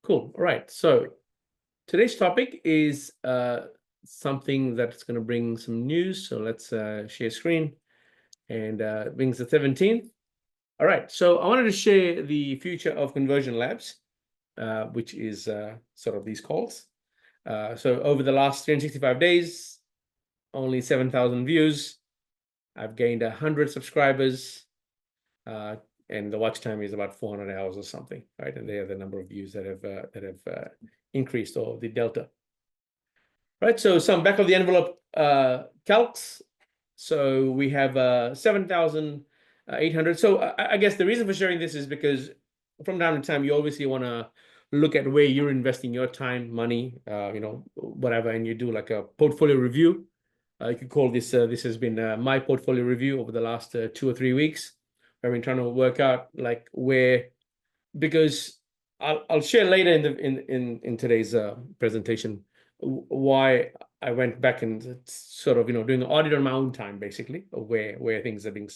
Cool. All right. So today's topic is something that's going to bring some news. So let's share screen and brings the 17th. All right. So I wanted to share the future of conversion labs, which is sort of these calls. So over the last 365 days, only 7,000 views. I've gained 100 subscribers. And the watch time is about 400 hours or something, right? And they are the number of views that have increased, or the delta, right? So some back of the envelope calcs. So we have 7,800. So I guess the reason for sharing this is because from time to time you obviously want to look at where you're investing your time, money, whatever, and you do like a portfolio review. You could call this. This has been my portfolio review over the last 2 or 3 weeks. I've been trying to work out like where, because I'll share later in today's presentation why I went back and sort of doing an audit on my own time, basically, of where things are being,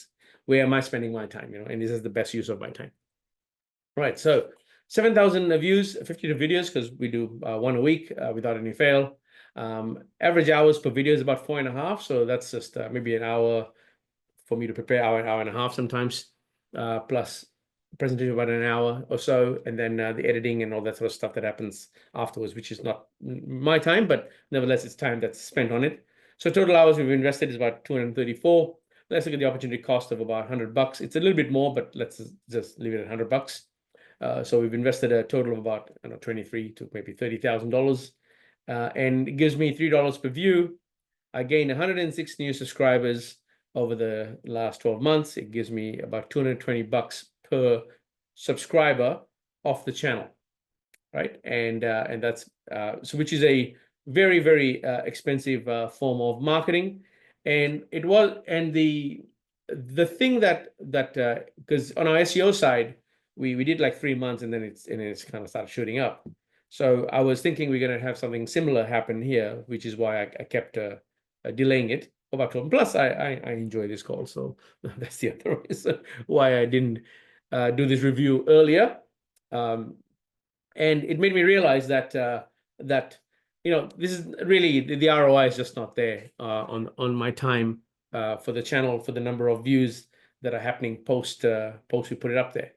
where am I spending my time, and this is the best use of my time. Right. So 7,000 views, 52 videos, because we do one a week without any fail. Average hours per video is about 4.5, so that's just maybe an hour for me to prepare, hour and a half sometimes, plus presentation about an hour or so, and then the editing and all that sort of stuff that happens afterwards, which is not my time, but nevertheless, it's time that's spent on it. So total hours we've invested is about 234. Let's look at the opportunity cost of about $100. It's a little bit more, but let's just leave it at $100. So we've invested a total of about $23,000 to maybe $30,000, and it gives me $3 per view. I gained 106 new subscribers over the last 12 months. It gives me about $220 per subscriber off the channel, right? And that's so, which is a very, very expensive form of marketing. And it was, and the thing that because on our SEO side, we did like 3 months, and then it's kind of started shooting up. So I was thinking we're going to have something similar happen here, which is why I kept delaying it. Plus, I enjoy this call, so that's the other reason why I didn't do this review earlier. And it made me realize that this is really the ROI is just not there on my time for the channel, for the number of views that are happening post we put it up there.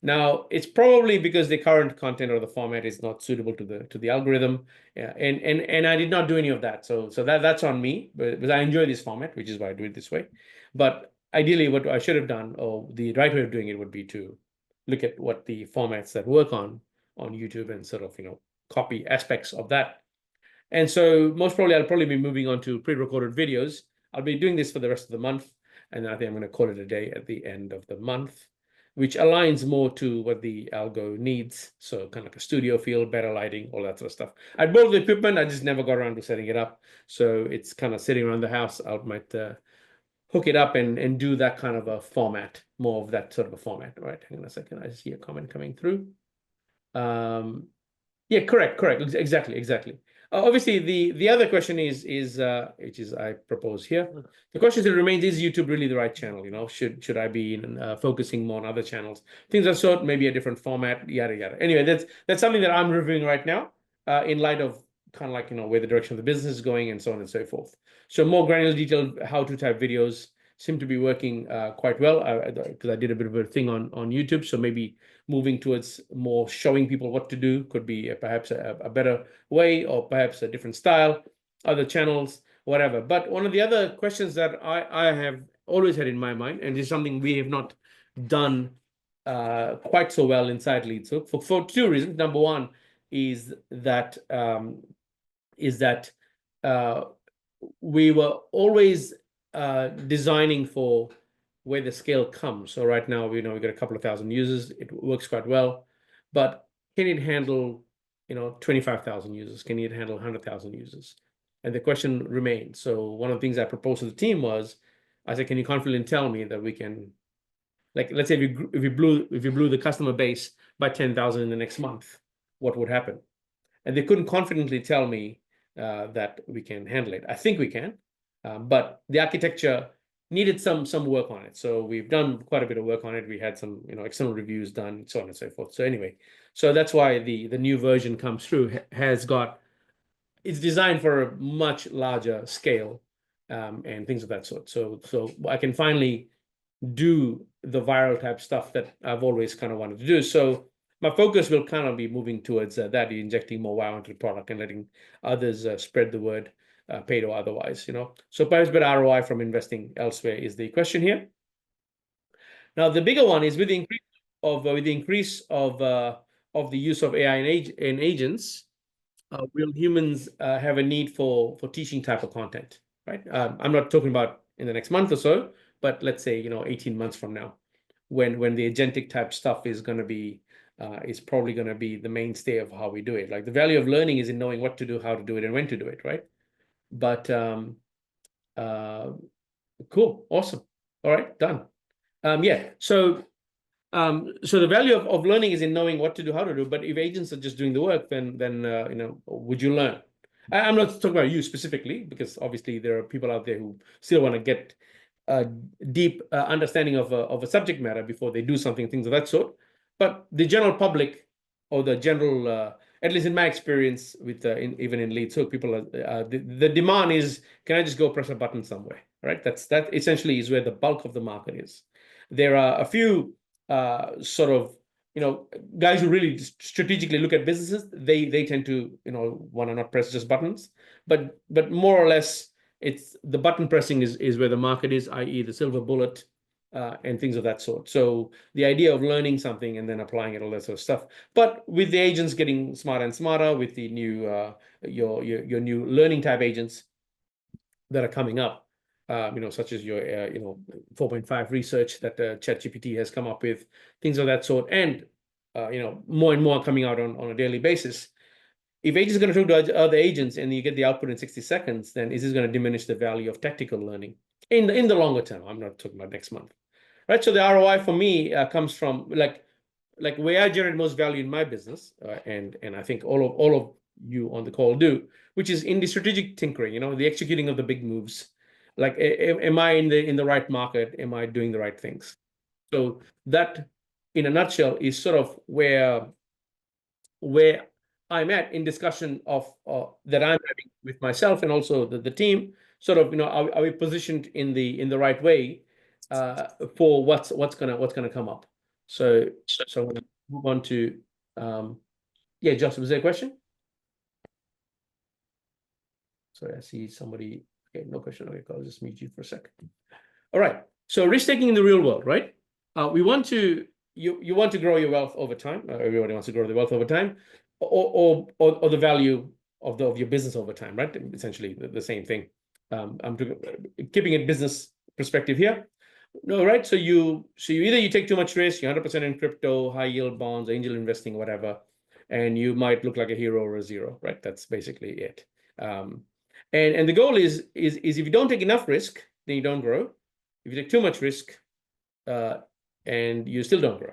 Now, it's probably because the current content or the format is not suitable to the algorithm. Yeah, and I did not do any of that. So that's on me, because I enjoy this format, which is why I do it this way. But ideally, what I should have done, or the right way of doing it, would be to look at what the formats that work on YouTube and sort of copy aspects of that. And so most probably I'll probably be moving on to pre-recorded videos. I'll be doing this for the rest of the month, and then I think I'm going to call it a day at the end of the month, which aligns more to what the algo needs. So kind of like a studio feel, better lighting, all that sort of stuff. I bought the equipment, I just never got around to setting it up. So it's kind of sitting around the house. I might hook it up and do that kind of a format, more of that sort of a format. Right, hang on a second. I see a comment coming through. Yeah, correct. Exactly. Obviously, the other question is which is I propose here. The question still remains: is YouTube really the right channel? Should I be focusing more on other channels? Things of sort, maybe a different format, yada yada. Anyway, that's something that I'm reviewing right now, in light of kind of like where the direction of the business is going and so on and so forth. So more granular, detailed how-to type videos seem to be working quite well, because I did a bit of a thing on YouTube. So maybe moving towards more showing people what to do could be perhaps a better way, or perhaps a different style, other channels, whatever. But one of the other questions that I have always had in my mind, and this is something we have not done quite so well inside LeadSook for 2 reasons. Number one is that we were always designing for where the scale comes. So right now, we got a couple of thousand users. It works quite well, but can it handle 25,000 users? Can it handle 100,000 users? And the question remains. So one of the things I proposed to the team was, I said, can you confidently tell me that we can, like, let's say if you blew the customer base by 10,000 in the next month, what would happen? And they couldn't confidently tell me that we can handle it. I think we can, but the architecture needed some work on it. So we've done quite a bit of work on it. We had some, external reviews done, so on and so forth. So anyway, so that's why the new version comes through, it's designed for a much larger scale, and things of that sort. So I can finally do the viral type stuff that I've always kind of wanted to do. So my focus will kind of be moving towards that, injecting more wow into the product and letting others spread the word, paid or otherwise, So perhaps better ROI from investing elsewhere is the question here. Now, the bigger one is with the increase of the use of AI and agents, will humans have a need for teaching type of content, right? I'm not talking about in the next month or so, but let's say 18 months from now, when the agentic type stuff is going to be is probably going to be the mainstay of how we do it. Like the value of learning is in knowing what to do, how to do it, and when to do it, right? But uh, cool, awesome. All right, done. Yeah, so the value of learning is in knowing what to do, how to do. But if agents are just doing the work, then would you learn? I'm not talking about you specifically, because obviously there are people out there who still want to get a deep understanding of a subject matter before they do something, things of that sort. But the general public, or the general, at least in my experience with even in lead, so people are the demand is, can I just go press a button somewhere, right? That essentially is where the bulk of the market is. There are a few sort of guys who really strategically look at businesses. They tend to want to not press just buttons, but more or less it's the button pressing is where the market is, i.e. the silver bullet, and things of that sort. So the idea of learning something and then applying it, all that sort of stuff. But with the agents getting smarter and smarter, with the new your new learning type agents that are coming up, such as your 4.5 research that ChatGPT has come up with, things of that sort, and more and more coming out on a daily basis. If agents are going to talk to other agents and you get the output in 60 seconds, then is this going to diminish the value of technical learning in the longer term? I'm not talking about next month, right? So the ROI for me comes from like where I generate most value in my business, and I think all of you on the call do, which is in the strategic tinkering, the executing of the big moves. Like, am I in the right market? Am I doing the right things? So that, in a nutshell, is sort of where I'm at in discussion of that I'm having with myself and also the team. Sort of, are we positioned in the right way for what's gonna come up? So I'm gonna move on to yeah, Justin, was there a question? Sorry, I see somebody. Okay, no question. Okay, I'll just mute you for a second. All right. So risk taking in the real world, right? We want to you want to grow your wealth over time. Everybody wants to grow their wealth over time, or the value of your business over time, right? Essentially the same thing. I'm keeping it business perspective here. No, right? So you either you take too much risk, you're 100% in crypto, high yield bonds, angel investing, whatever, and you might look like a hero or a zero, right? That's basically it. And the goal is if you don't take enough risk, then you don't grow. If you take too much risk, and you still don't grow.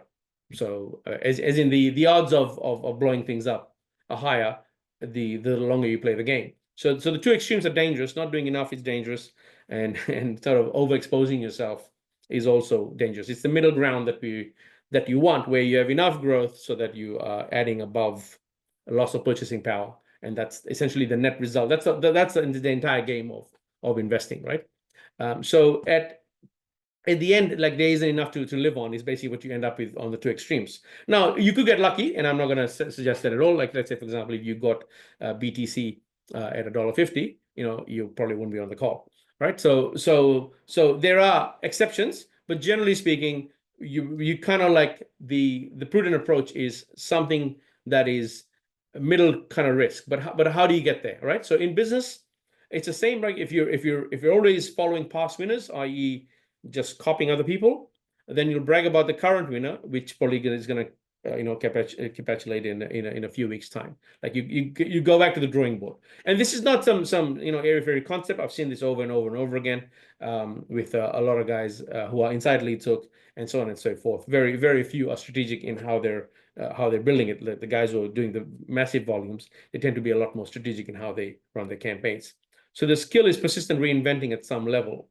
So as in the odds of blowing things up are higher the longer you play the game. So the two extremes are dangerous. Not doing enough is dangerous, and sort of overexposing yourself is also dangerous. It's the middle ground that you want, where you have enough growth so that you are adding above a loss of purchasing power, and that's essentially the net result. That's the entire game of investing, right? So at the end, like there isn't enough to live on, is basically what you end up with on the two extremes. Now, you could get lucky, and I'm not going to suggest that at all. Like, let's say, for example, if you got BTC at $1.50, you probably wouldn't be on the call, right? So there are exceptions, but generally speaking, you kind of like the prudent approach is something that is middle kind of risk. But how do you get there, right? So in business, it's the same. Like if you're always following past winners, i.e., just copying other people, then you'll brag about the current winner, which probably is going to capitulate in a few weeks' time. Like you go back to the drawing board, and this is not some airy-fairy concept. I've seen this over and over and over again with a lot of guys who are inside Lead Hook and so on and so forth. Very very few are strategic in how they're building it. The guys who are doing the massive volumes, they tend to be a lot more strategic in how they run their campaigns. So the skill is persistent reinventing at some level.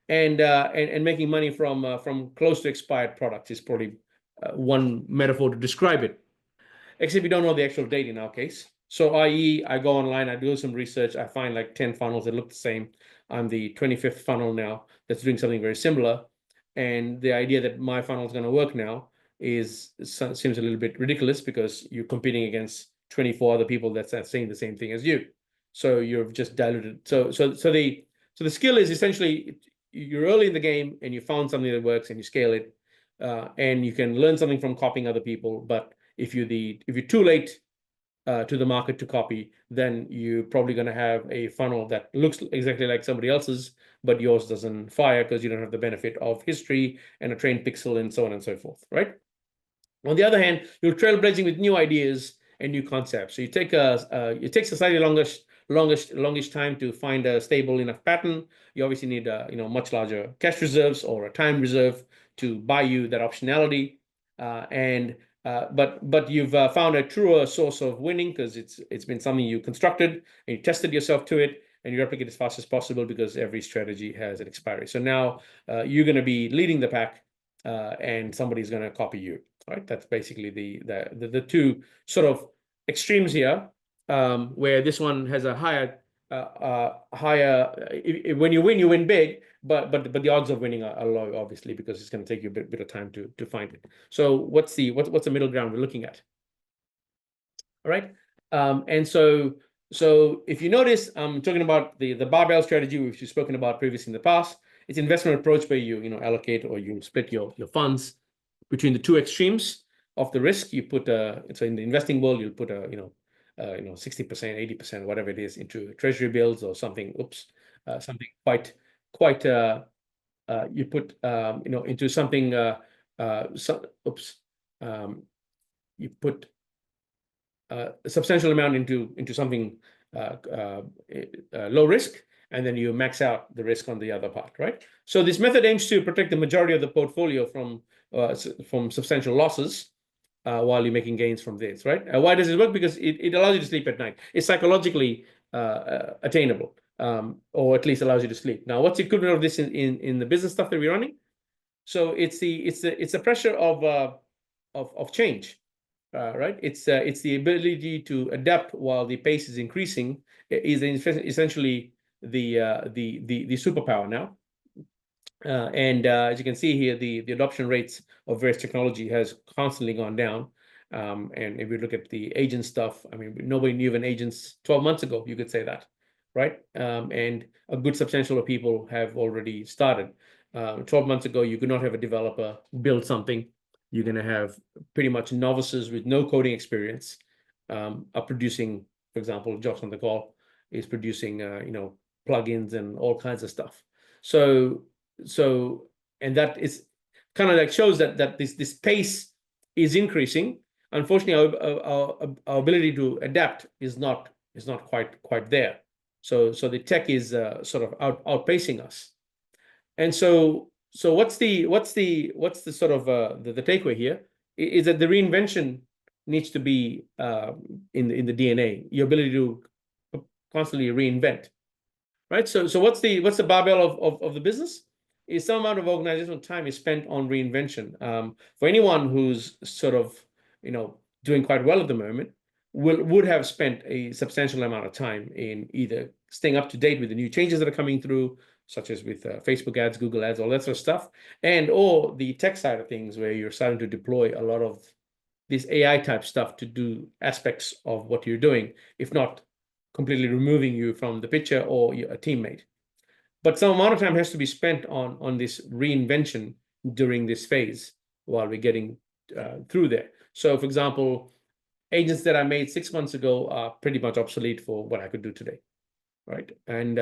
and making money from close to expired products is probably one metaphor to describe it. Except we don't know the actual date in our case. So, i.e., I go online, I do some research, I find like 10 funnels that look the same. I'm the 25th funnel now that's doing something very similar. And the idea that my funnel is going to work now seems a little bit ridiculous because you're competing against 24 other people that's saying the same thing as you. So you've just diluted. So the skill is essentially you're early in the game and you found something that works and you scale it, and you can learn something from copying other people. But if you're too late to the market to copy, then you're probably going to have a funnel that looks exactly like somebody else's, but yours doesn't fire because you don't have the benefit of history and a trained pixel and so on and so forth, right? On the other hand, you're trailblazing with new ideas and new concepts. So it takes a slightly longish time to find a stable enough pattern. You obviously need much larger cash reserves or a time reserve to buy you that optionality. But you've found a truer source of winning because it's been something you constructed and you tested yourself to it and you replicate as fast as possible because every strategy has an expiry. So now you're going to be leading the pack, and somebody's going to copy you. Right? That's basically the two sort of extremes here, where this one has a higher. When you win big, but the odds of winning are low, obviously, because it's going to take you a bit of time to find it. So what's the middle ground we're looking at? All right, and so if you notice, I'm talking about the barbell strategy, which we've spoken about previously in the past. It's investment approach where you allocate or you split your funds between the two extremes of the risk. You put so in the investing world, you'll put 60%, 80%, whatever it is, into treasury bills or something. Something quite you put into something. You put a substantial amount into something low risk, and then you max out the risk on the other part, right? So this method aims to protect the majority of the portfolio from substantial losses while you're making gains from this, right? Why does it work? Because it allows you to sleep at night. It's psychologically attainable, or at least allows you to sleep. Now, what's the equivalent of this in the business stuff that we're running? So it's the pressure of change. Right? It's the ability to adapt while the pace is increasing is essentially the superpower now. And as you can see here, the adoption rates of various technology has constantly gone down. And if we look at the agent stuff, I mean, nobody knew of an agents 12 months ago, you could say that, right? And a good substantial of people have already started. 12 months ago, you could not have a developer build something. You're going to have pretty much novices with no coding experience are producing, for example, Josh on the call is producing, plugins and all kinds of stuff. So, and that is kind of like shows that this pace is increasing. Unfortunately, our ability to adapt is not quite there. So the tech is sort of outpacing us. And so what's the sort of the takeaway here is that the reinvention needs to be in the DNA, your ability to constantly reinvent, right? So what's the barbell of the business? Is some amount of organizational time is spent on reinvention. For anyone who's sort of doing quite well at the moment, would have spent a substantial amount of time in either staying up to date with the new changes that are coming through, such as with Facebook ads, Google ads, all that sort of stuff, and or the tech side of things where you're starting to deploy a lot of this AI type stuff to do aspects of what you're doing, if not completely removing you from the picture or a teammate. But some amount of time has to be spent on this reinvention during this phase while we're getting through there. So, for example, agents that I made 6 months ago are pretty much obsolete for what I could do today, right? And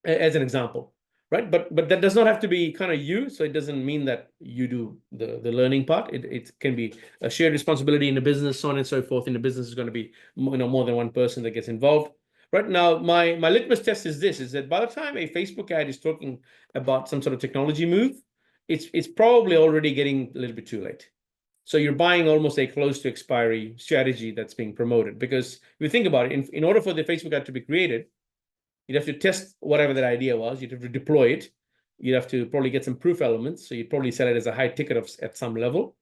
as an example, right? But that does not have to be kind of you. So it doesn't mean that you do the learning part. It can be a shared responsibility in the business, so on and so forth. In the business is going to be more than one person that gets involved. Right now, my litmus test is this: is that by the time a Facebook ad is talking about some sort of technology move, it's probably already getting a little bit too late. So you're buying almost a close to expiry strategy that's being promoted. Because if you think about it, in order for the Facebook ad to be created, you'd have to test whatever that idea was. You'd have to deploy it. you'd have to probably get some proof elements. So you'd probably sell it as a high ticket at some level.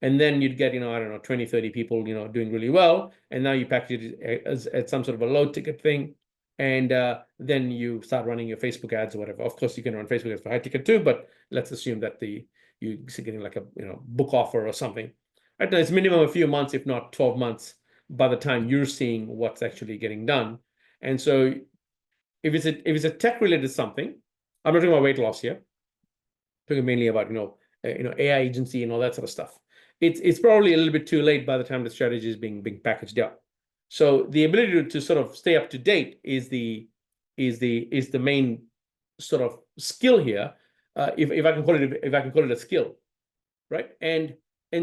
And then you'd get, I don't know, 20, 30 people, doing really well. And now you package it as some sort of a low ticket thing. And then you start running your Facebook ads or whatever. Of course, you can run Facebook ads for high ticket too, but let's assume that you're getting like a book offer or something. Right now, it's minimum a few months, if not 12 months, by the time you're seeing what's actually getting done. And so if it's a tech related something, I'm not talking about weight loss here. I'm talking mainly about AI agency and all that sort of stuff. It's probably a little bit too late by the time the strategy is being packaged up. So the ability to sort of stay up to date is the main sort of skill here, if I can call it a skill, right? And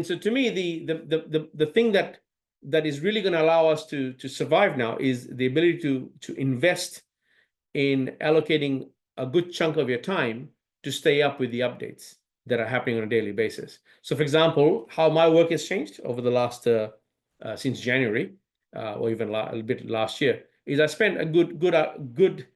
so to me, the thing that is really going to allow us to survive now is the ability to invest in allocating a good chunk of your time to stay up with the updates that are happening on a daily basis. So, for example, how my work has changed over the last since January, or even a little bit last year, is I spent a good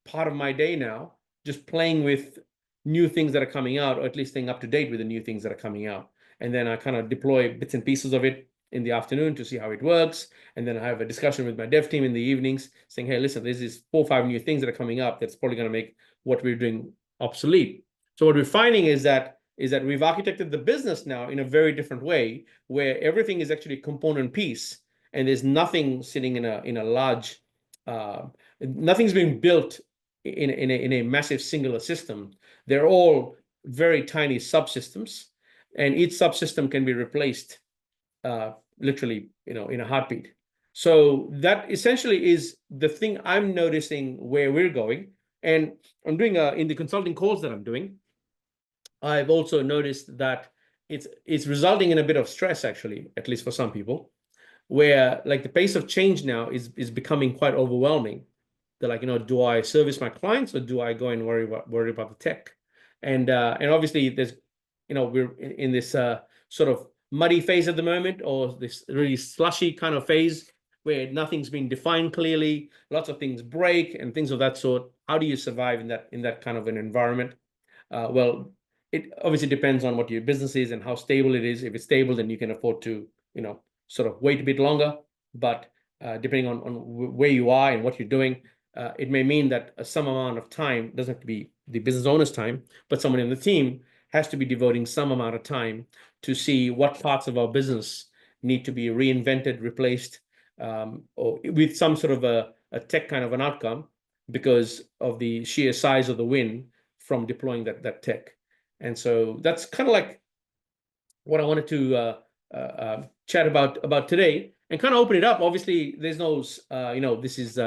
part of my day now just playing with new things that are coming out, or at least staying up to date with the new things that are coming out. And then I kind of deploy bits and pieces of it in the afternoon to see how it works. And then I have a discussion with my dev team in the evenings saying, hey, listen, there's these 4 or 5 new things that are coming up that's probably going to make what we're doing obsolete. So what we're finding is that we've architected the business now in a very different way, where everything is actually a component piece, and there's nothing sitting in a large, nothing's being built in a massive singular system. They're all very tiny subsystems, and each subsystem can be replaced literally, in a heartbeat. So that essentially is the thing I'm noticing where we're going. And I'm doing in the consulting calls that I'm doing, I've also noticed that it's resulting in a bit of stress, actually, at least for some people, where like the pace of change now is becoming quite overwhelming. They're like, do I service my clients, or do I go and worry about the tech? And obviously there's, we're in this sort of muddy phase at the moment, or this really slushy kind of phase where nothing's been defined clearly, lots of things break and things of that sort. How do you survive in that kind of an environment? Well, it obviously depends on what your business is and how stable it is. If it's stable, then you can afford to, sort of wait a bit longer. But depending on where you are and what you're doing, it may mean that some amount of time doesn't have to be the business owner's time, but someone in the team has to be devoting some amount of time to see what parts of our business need to be reinvented, replaced, or with some sort of a tech kind of an outcome because of the sheer size of the win from deploying that tech. And so that's kind of like what I wanted to chat about today, and kind of open it up. Obviously, there's no, this is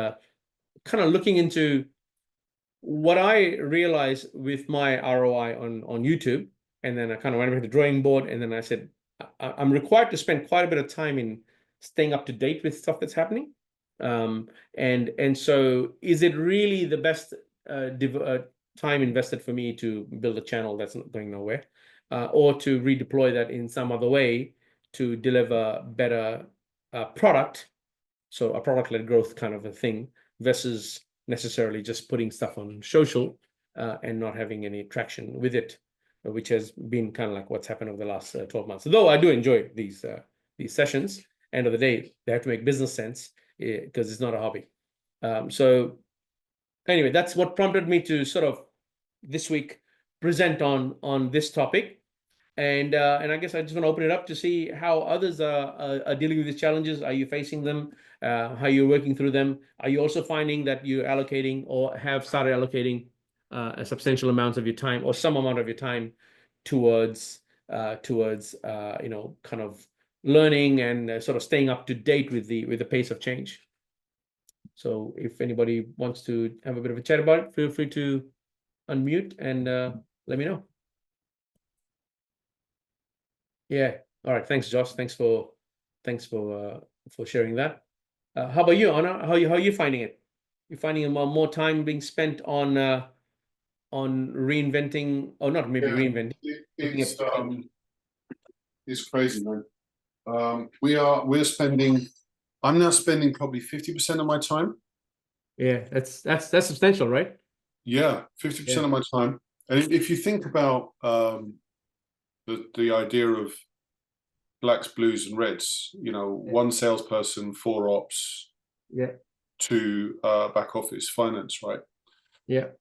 kind of looking into what I realized with my ROI on YouTube. And then I kind of went back to the drawing board, and then I said, I'm required to spend quite a bit of time in staying up to date with stuff that's happening. And so is it really the best time invested for me to build a channel that's not going nowhere, or to redeploy that in some other way to deliver better product, so a product-led growth kind of a thing, versus necessarily just putting stuff on social and not having any traction with it, which has been kind of like what's happened over the last 12 months. Though I do enjoy these sessions. End of the day, they have to make business sense because it's not a hobby. So anyway, that's what prompted me to sort of this week present on this topic. And I guess I just want to open it up to see how others are dealing with these challenges. Are you facing them? How you're working through them? Are you also finding that you're allocating or have started allocating a substantial amount of your time, or some amount of your time towards kind of learning and sort of staying up to date with the pace of change? So if anybody wants to have a bit of a chat about it, feel free to unmute and let me know. Yeah. All right. Thanks, Josh. Thanks for sharing that. How about you, Anna? How are you finding it? You're finding more time being spent on reinventing, or not maybe reinventing. It's crazy, man. We're spending. I'm now spending probably 50% of my time. Yeah, that's substantial, right? Yeah, 50% of my time. And if you think about the idea of blacks, blues, and reds, you know, Yeah. one salesperson, 4 ops, Yeah. 2 back office, finance, right? Yeah.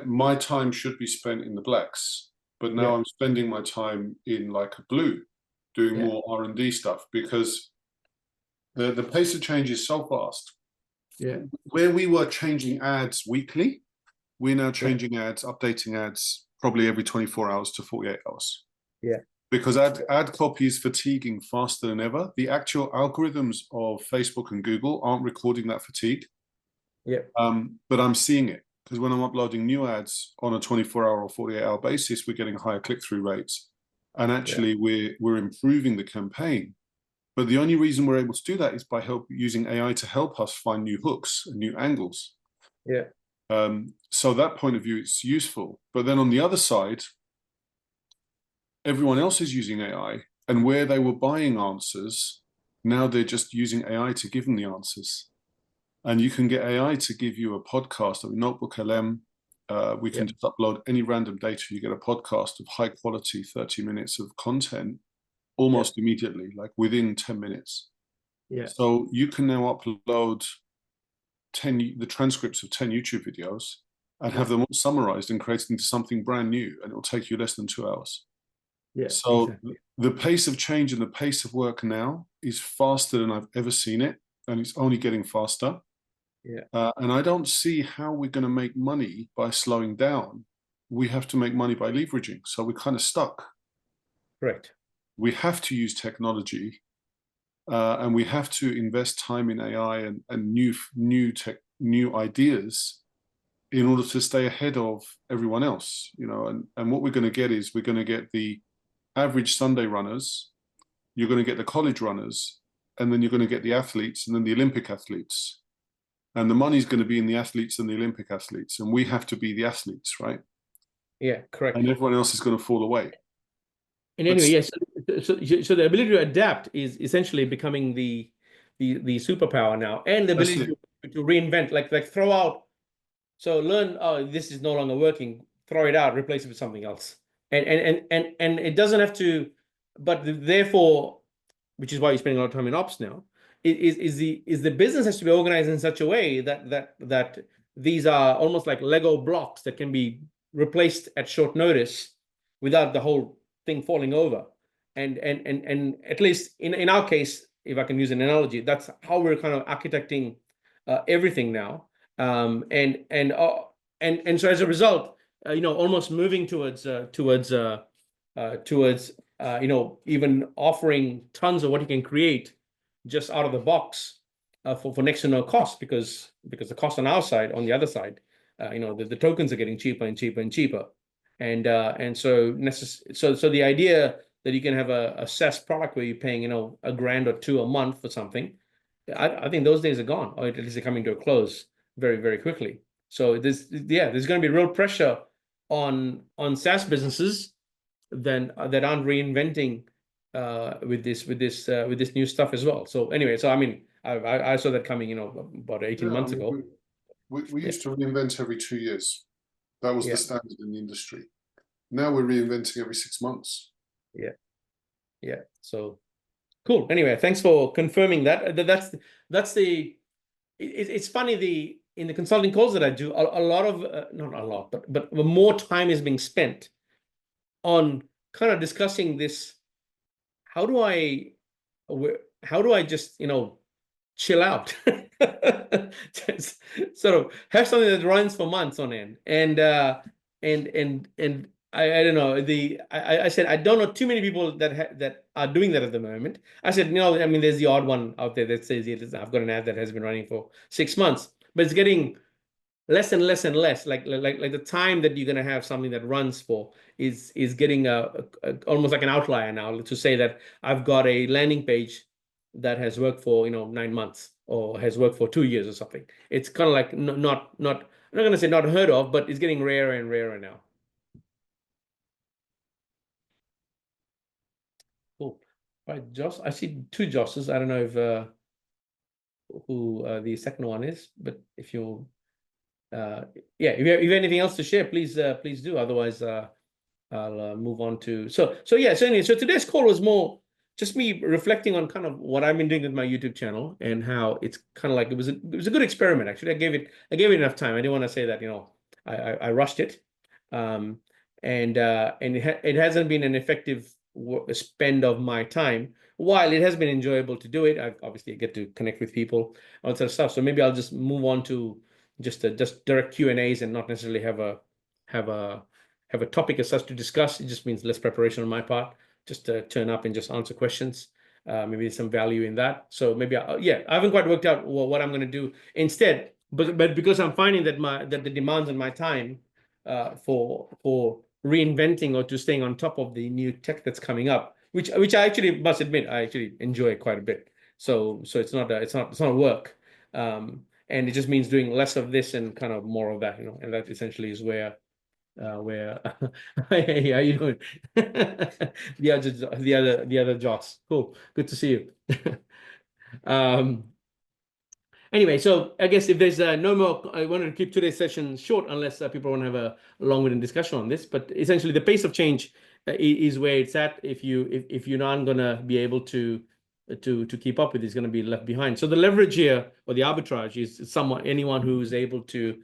My time should be spent in the blacks, but now Yeah. I'm spending my time in like a blue, doing Yeah. more R&D stuff, because the pace of change is so fast. Yeah. Where we were changing ads weekly, we're now Yeah. changing ads, updating ads probably every 24 hours to 48 hours. Yeah. Because ad copy is fatiguing faster than ever. The actual algorithms of Facebook and Google aren't recording that fatigue. Yeah. But I'm seeing it, because when I'm uploading new ads on a 24-hour or 48-hour basis, we're getting higher click-through rates. And actually, we're improving the campaign. But the only reason we're able to do that is by using AI to help us find new hooks and new angles. Yeah. So that point of view, it's useful. But then on the other side, everyone else is using AI, and where they were buying answers, now they're just using AI to give them the answers. And you can get AI to give you a podcast of Notebook LM. We can just upload any random data. You get a podcast of high quality 30 minutes of content almost immediately, like within 10 minutes. Yeah. So you can now upload the transcripts of 10 YouTube videos and have them all summarized and created into something brand new, and it'll take you less than 2 hours. Yeah. So Exactly. the pace of change and the pace of work now is faster than I've ever seen it, and it's only getting faster. Yeah. And I don't see how we're going to make money by slowing down. We have to make money by leveraging. So we're kind of stuck. Correct. We have to use technology, and we have to invest time in AI and new ideas in order to stay ahead of everyone else. You know, and what we're going to get is we're going to get the average Sunday runners, you're going to get the college runners, and then you're going to get the athletes, and then the Olympic athletes. And the money's going to be in the athletes and the Olympic athletes, and we have to be the athletes, right? Yeah. Correct. And everyone else is going to fall away. And But anyway, yes. So the ability to adapt is essentially becoming the superpower now, and the ability to reinvent, like throw out. So learn, oh, this is no longer working. Throw it out, replace it with something else. And it doesn't have to, but therefore, which is why you're spending a lot of time in ops now, is the business has to be organized in such a way that these are almost like Lego blocks that can be replaced at short notice without the whole thing falling over. And at least in our case, if I can use an analogy, that's how we're kind of architecting everything now. And so as a result, almost moving towards even offering tons of what you can create just out of the box for next to no cost, because the cost on our side, on the other side, the tokens are getting cheaper and cheaper and cheaper, and so the idea that you can have a SaaS product where you're paying $1,000 or $2,000 a month for something, I think those days are gone, or at least they're coming to a close very, very quickly. So there's going to be real pressure on SaaS businesses that aren't reinventing with this new stuff as well. So anyway, so I mean, I saw that coming, about 18 months ago. We used to reinvent every 2 years. That was the standard in the industry. Now we're reinventing every 6 months. Yeah. So cool. Anyway, thanks for confirming that. It's funny, in the consulting calls that I do, a lot of not a lot, but more time is being spent on kind of discussing this. How do I just chill out? Just sort of have something that runs for months on end, and I don't know, I said I don't know too many people that are doing that at the moment. I said, I mean, there's the odd one out there that says, I've got an ad that has been running for 6 months, but it's getting less and less and less. Like the time that you're going to have something that runs for is getting almost like an outlier now, to say that I've got a landing page that has worked for 9 months or has worked for 2 years or something. It's kind of like not I'm not going to say not heard of, but it's getting rarer and rarer now. Cool. All right, Josh, I see 2 Joshes. I don't know if who the second one is, but if you yeah, if you have anything else to share, please do. Otherwise, I'll move on to so anyway, so today's call was more just me reflecting on kind of what I've been doing with my YouTube channel and how it's kind of like it was a good experiment. Actually, I gave it enough time. I didn't want to say that, you know, I rushed it, and it hasn't been an effective spend of my time. While it has been enjoyable to do it, I obviously get to connect with people, all sort of stuff. So maybe I'll just move on to just direct Q&As and not necessarily have a topic as such to discuss. It just means less preparation on my part, just to turn up and just answer questions. Maybe there's some value in that. So maybe, yeah, I haven't quite worked out what I'm going to do instead. But because I'm finding that the demands on my time for reinventing or to staying on top of the new tech that's coming up, which I actually must admit I actually enjoy quite a bit. So it's not work. And it just means doing less of this and kind of more of that, you know, and that essentially is where hey, how you doing? The other Joss. Cool. Good to see you. Anyway, so I guess if there's no more, I wanted to keep today's session short unless people want to have a long-winded discussion on this. But essentially, the pace of change is where it's at. If you're not going to be able to keep up with it, it's going to be left behind. So the leverage here, or the arbitrage, is anyone who is able to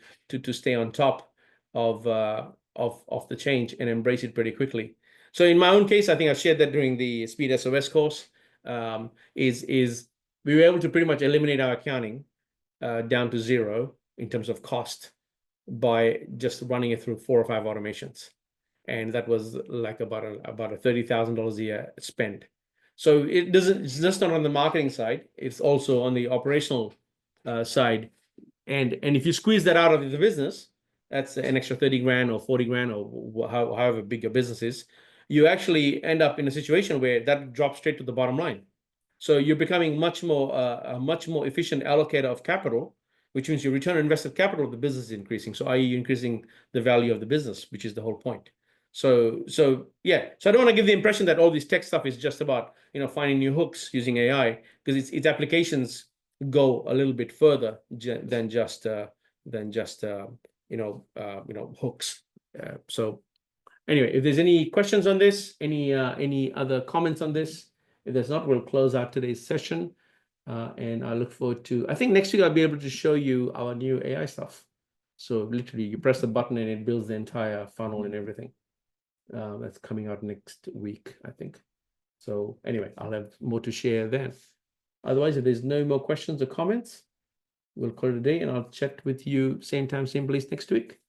stay on top of the change and embrace it pretty quickly. So in my own case, I think I shared that during the Speed SOS course. Is we were able to pretty much eliminate our accounting down to zero in terms of cost by just running it through 4 or 5 automations, and that was like about a $30,000 a year spend. So it's just not on the marketing side; it's also on the operational side. And if you squeeze that out of the business, that's an extra 30 grand or 40 grand or however big your business is. You actually end up in a situation where that drops straight to the bottom line. So you're becoming a much more efficient allocator of capital, which means your return on invested capital of the business is increasing. So i.e. increasing the value of the business, which is the whole point. So yeah. So I don't want to give the impression that all this tech stuff is just about, you know, finding new hooks using AI, because its applications go a little bit further than just hooks. So anyway, if there's any questions on this, any other comments on this, if there's not, we'll close out today's session. And I look forward to, I think next week I'll be able to show you our new AI stuff. So literally you press the button and it builds the entire funnel and everything. That's coming out next week, I think. So anyway, I'll have more to share then. Otherwise, if there's no more questions or comments, we'll call it a day, and I'll chat with you same time, same place next week.